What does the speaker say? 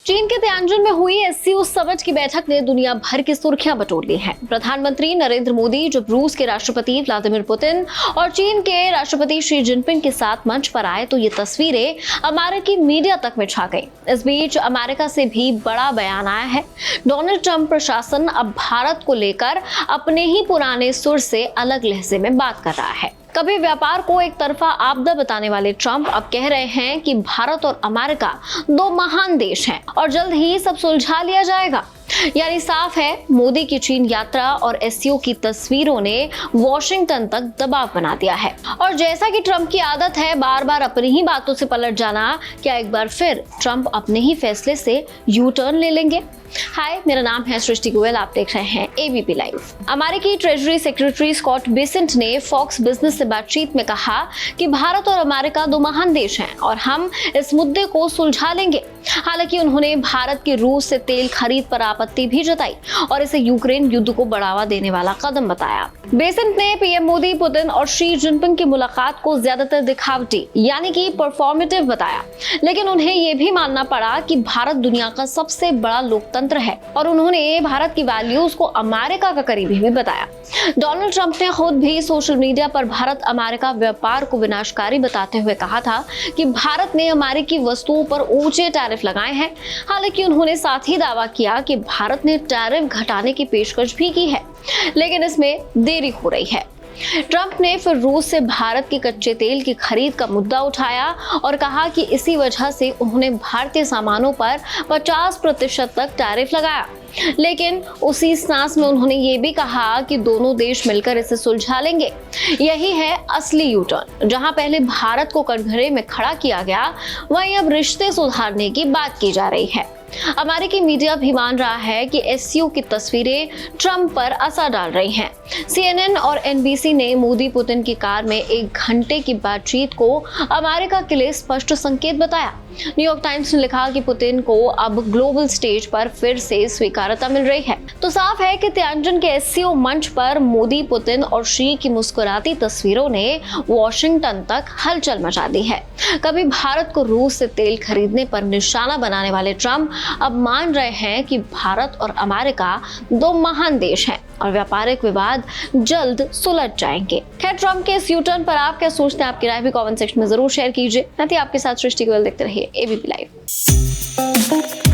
चीन के तियानजिन में हुई एससीओ समिट की बैठक ने दुनिया भर की सुर्खियां बटोर ली हैं। प्रधानमंत्री नरेंद्र मोदी जब रूस के राष्ट्रपति व्लादिमीर पुतिन और चीन के राष्ट्रपति शी जिनपिंग के साथ मंच पर आए तो ये तस्वीरें अमेरिकी मीडिया तक में छा गई। इस बीच अमेरिका से भी बड़ा बयान आया है। डोनाल्ड ट्रंप प्रशासन अब भारत को लेकर अपने ही पुराने सुर से अलग लहजे में बात कर रहा है। कभी व्यापार को एक तरफा आपदा बताने वाले ट्रंप अब कह रहे हैं कि भारत और अमेरिका दो महान देश हैं और जल्द ही सब सुलझा लिया जाएगा। यानी साफ है, मोदी की चीन यात्रा और एससीओ की तस्वीरों ने वॉशिंगटन तक दबाव बना दिया है। और जैसा कि ट्रंप की आदत है बार बार अपनी ही बातों से पलट जाना, क्या एक बार फिर ट्रंप अपने ही फैसले से यू टर्न ले लेंगे? हाय, मेरा नाम है सृष्टि गोयल, आप देख रहे हैं एबीपी लाइव। अमेरिकी ट्रेजरी सेक्रेटरी स्कॉट बेसेंट ने फॉक्स बिजनेस से बातचीत में कहा कि भारत और अमेरिका दो महान देश हैं और हम इस मुद्दे को सुलझा लेंगे। हालांकि उन्होंने भारत की रूस से तेल खरीद पर आपत्ति भी जताई और इसे यूक्रेन युद्ध को बढ़ावा देने वाला कदम बताया। बेसेंट ने पीएम मोदी, पुतिन और शी जिनपिंग की मुलाकात को ज्यादातर दिखावटी यानी कि परफॉर्मेटिव बताया, लेकिन उन्हें यह भी मानना पड़ा कि भारत दुनिया का सबसे बड़ा लोकतंत्र है और उन्होंने भारत की वैल्यूज को अमेरिका का करीबी भी बताया। डोनाल्ड ट्रंप ने खुद भी सोशल मीडिया पर भारत अमेरिका व्यापार को विनाशकारी बताते हुए कहा था कि भारत ने अमेरिकी वस्तुओं पर ऊंचे टैरिफ लगाए हैं। हालांकि उन्होंने साथ ही दावा किया कि भारत ने टैरिफ घटाने की पेशकश भी की है, लेकिन इसमें देरी हो रही है। ट्रंप ने फिर रूस से भारत के कच्चे तेल की खरीद का मुद्दा उठाया और कहा कि इसी वजह से उन्होंने भारतीय सामानों पर 50% तक टैरिफ लगाया। लेकिन उसी सांस में उन्होंने ये भी कहा कि दोनों देश मिलकर इसे सुलझा लेंगे। यही है असली यू टर्न। जहां पहले भारत को कटघरे में खड़ा किया गया, वहीं अब रिश्ते सुधारने की बात की जा रही है। अमेरिकी मीडिया भी मान रहा है कि एससीओ की तस्वीरें ट्रंप पर असर डाल रही हैं। CNN और NBC ने मोदी पुतिन की कार में 1 घंटे की बातचीत को अमेरिका के लिए स्पष्ट संकेत बताया। न्यूयॉर्क टाइम्स ने लिखा कि पुतिन को अब ग्लोबल स्टेज पर फिर से स्वीकार्यता मिल रही है। तो साफ है कि तियानजिन के एससीओ मंच पर मोदी, पुतिन और शी की मुस्कुराती तस्वीरों ने वॉशिंगटन तक हलचल मचा दी है। कभी भारत को रूस से तेल खरीदने पर निशाना बनाने वाले ट्रंप अब मान रहे हैं कि भारत और अमेरिका दो महान देश हैं और व्यापारिक विवाद जल्द सुलझ जाएंगे। खैर, ट्रंप के इस यू टर्न पर आप क्या सोचते हैं? आपकी राय भी कमेंट सेक्शन में जरूर शेयर कीजिए। मैं थी आपके साथ सृष्टि गोयल, देखते रहिए एबीपी लाइव।